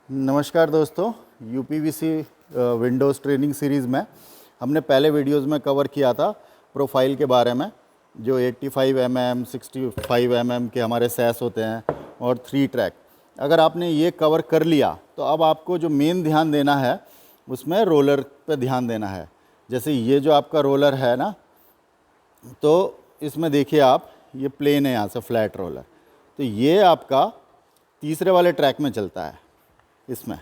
नमस्कार दोस्तों, UPVC Windows training series में हमने पहले वीडियोस में कवर किया था प्रोफाइल के बारे में, जो 85 mm 65 mm के हमारे सैस होते हैं और 3 ट्रैक। अगर आपने ये कवर कर लिया तो अब आपको जो मेन ध्यान देना है उसमें रोलर पे ध्यान देना है। जैसे ये जो आपका रोलर है ना, तो इसमें देखिए आप, ये प्लेन है यहाँ से फ्लैट रोलर, तो ये आपका तीसरे वाले ट्रैक में चलता है इसमें,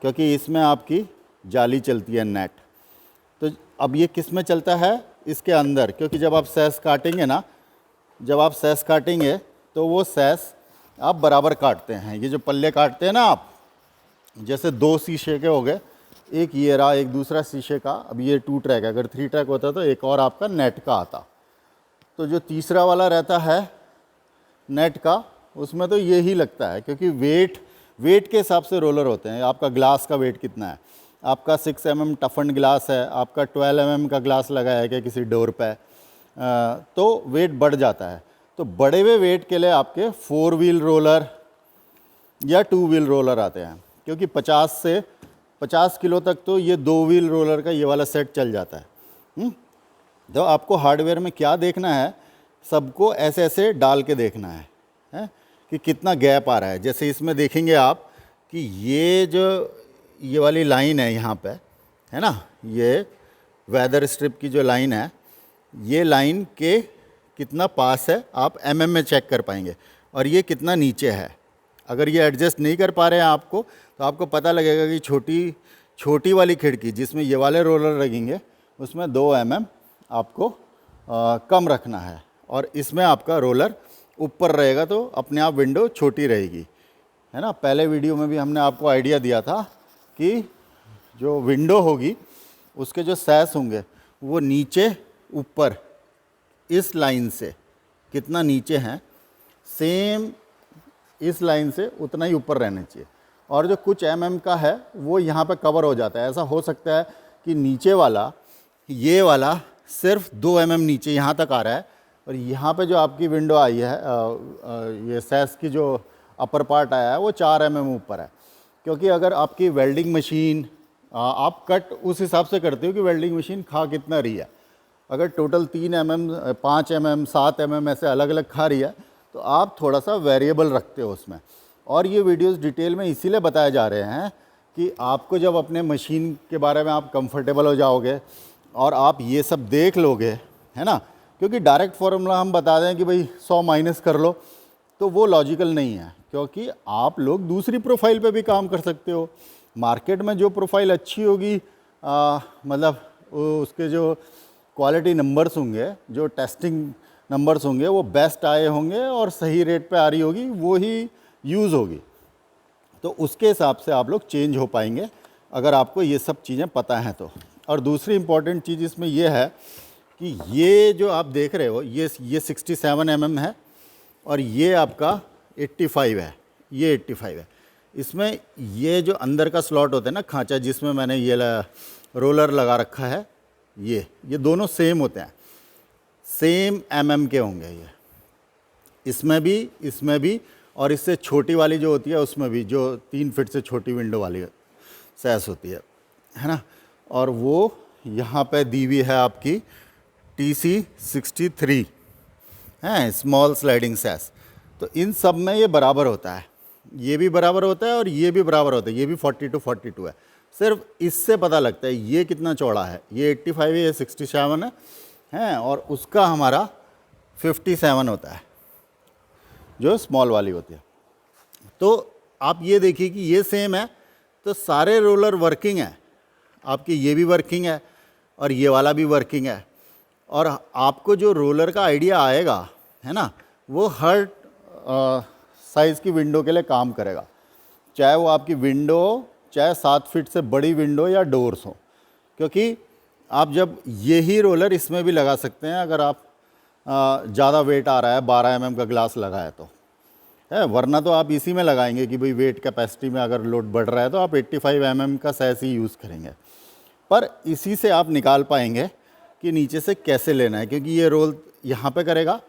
क्योंकि इसमें आपकी जाली चलती है, नेट। तो अब ये किस में चलता है? इसके अंदर, क्योंकि जब आप सैस काटेंगे ना, जब आप सैस काटेंगे तो वो सैस आप बराबर काटते हैं। ये जो पल्ले काटते हैं ना आप, जैसे 2 शीशे के हो गए, एक ये रहा, एक दूसरा शीशे का। अब ये 2 ट्रैक है, अगर 3 ट्रैक होता तो एक और आपका नेट का आता। तो जो तीसरा वाला रहता है नेट का, उसमें तो ये ही लगता है, क्योंकि वेट के हिसाब से रोलर होते हैं। आपका ग्लास का वेट कितना है, आपका 6 mm टफन ग्लास है, आपका 12 mm का ग्लास लगाया है क्या किसी डोर पे, तो वेट बढ़ जाता है। तो बढ़े हुए वेट के लिए आपके 4 व्हील रोलर या 2 व्हील रोलर आते हैं, क्योंकि 50 से 50 किलो तक तो ये 2 व्हील रोलर का ये वाला सेट चल जाता है। तो आपको हार्डवेयर में क्या देखना है, सबको ऐसे ऐसे डाल के देखना है कि कितना गैप आ रहा है। जैसे इसमें देखेंगे आप कि ये वाली लाइन है यहाँ पे, है ना, ये वेदर स्ट्रिप की जो लाइन है, ये लाइन के कितना पास है आप mm में चेक कर पाएंगे, और ये कितना नीचे है। अगर ये एडजस्ट नहीं कर पा रहे हैं आपको, तो आपको पता लगेगा कि छोटी वाली खिड़की जिसमें ये वाले रोलर लगेंगे, उसमें 2 mm आपको कम रखना है, और इसमें आपका रोलर ऊपर रहेगा, तो अपने आप विंडो छोटी रहेगी, है ना। पहले वीडियो में भी हमने आपको आइडिया दिया था कि जो विंडो होगी उसके जो सैस होंगे वो नीचे ऊपर इस लाइन से कितना नीचे हैं, सेम इस लाइन से उतना ही ऊपर रहना चाहिए। और जो कुछ mm का है वो यहाँ पे कवर हो जाता है। ऐसा हो सकता है कि नीचे वाला, ये वाला सिर्फ 2 mm नीचे यहाँ तक आ रहा है, और यहाँ पे जो आपकी विंडो आई है, ये सैस की जो अपर पार्ट आया है वो 4 mm ऊपर है। क्योंकि अगर आपकी वेल्डिंग मशीन, आप कट उस हिसाब से करते हो कि वेल्डिंग मशीन खा कितना रही है। अगर टोटल 3 mm 5 mm 7 mm ऐसे अलग अलग खा रही है, तो आप थोड़ा सा वेरिएबल रखते हो उसमें। और ये वीडियोस डिटेल में इसीलिए बताए जा रहे हैं कि आपको जब अपने मशीन के बारे में आप कंफर्टेबल हो जाओगे और आप ये सब देख लोगे, है ना, क्योंकि डायरेक्ट फार्मूला हम बता दें कि भाई 100 माइनस कर लो, तो वो लॉजिकल नहीं है। क्योंकि आप लोग दूसरी प्रोफाइल पे भी काम कर सकते हो। मार्केट में जो प्रोफाइल अच्छी होगी, मतलब उसके जो क्वालिटी नंबर्स होंगे, जो टेस्टिंग नंबर्स होंगे, वो बेस्ट आए होंगे और सही रेट पे आ रही होगी, वो ही यूज़ होगी। तो उसके हिसाब से आप लोग चेंज हो पाएंगे, अगर आपको ये सब चीज़ें पता हैं तो। और दूसरी इम्पॉर्टेंट चीज़ इसमें यह है कि ये जो आप देख रहे हो, ये 67 mm है, और ये आपका 85 है, ये 85 है। इसमें ये जो अंदर का स्लॉट होता है ना, खांचा जिसमें मैंने ये रोलर लगा रखा है, ये दोनों सेम होते हैं, सेम mm के होंगे ये, इसमें भी, और इससे छोटी वाली जो होती है उसमें भी, जो 3 फीट से छोटी विंडो वाली सैस होती है ना। और वो यहाँ पे दी हुई है आपकी TC63 है, स्मॉल स्लाइडिंग सैस। तो इन सब में ये बराबर होता है, ये भी बराबर होता है और ये भी बराबर होता है। ये भी 42 है। सिर्फ इससे पता लगता है ये कितना चौड़ा है। ये 85 है, ये 67 है, और उसका हमारा 57 होता है, जो स्मॉल वाली होती है। तो आप ये देखिए कि ये सेम है, तो सारे रोलर वर्किंग है आपके, ये भी वर्किंग है और ये वाला भी वर्किंग है। और आपको जो रोलर का आइडिया आएगा, है ना, वो हर साइज़ की विंडो के लिए काम करेगा, चाहे वो आपकी विंडो, चाहे 7 फीट से बड़ी विंडो या डोर्स हो। क्योंकि आप जब यही रोलर इसमें भी लगा सकते हैं, अगर आप ज़्यादा वेट आ रहा है, 12 mm का ग्लास लगा है तो, है, वरना तो आप इसी में लगाएंगे कि भाई वेट कैपेसिटी में अगर लोड बढ़ रहा है तो आप 85 mm का सैस ही यूज़ करेंगे। पर इसी से आप निकाल पाएंगे कि नीचे से कैसे लेना है, क्योंकि ये रोल यहाँ पे करेगा,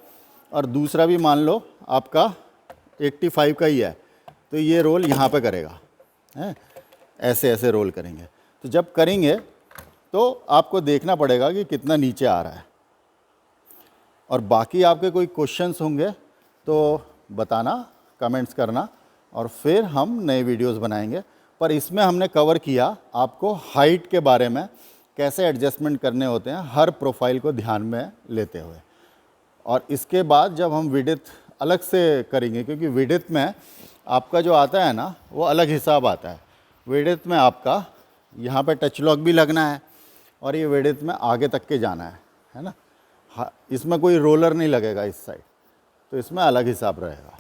और दूसरा भी मान लो आपका 85 का ही है, तो ये रोल यहाँ पे करेगा। हैं, ऐसे ऐसे रोल करेंगे। तो जब करेंगे तो आपको देखना पड़ेगा कि कितना नीचे आ रहा है। और बाकी आपके कोई क्वेश्चंस होंगे तो बताना, कमेंट्स करना, और फिर हम नए वीडियोस बनाएंगे। पर इसमें हमने कवर किया आपको हाइट के बारे में, कैसे एडजस्टमेंट करने होते हैं हर प्रोफाइल को ध्यान में लेते हुए। और इसके बाद जब हम विड्थ अलग से करेंगे, क्योंकि विड्थ में आपका जो आता है ना वो अलग हिसाब आता है। विड्थ में आपका यहाँ पे टच लॉक भी लगना है और ये विड्थ में आगे तक के जाना है ना। हाँ, इसमें कोई रोलर नहीं लगेगा इस साइड, तो इसमें अलग हिसाब रहेगा।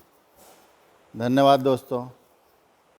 धन्यवाद दोस्तों।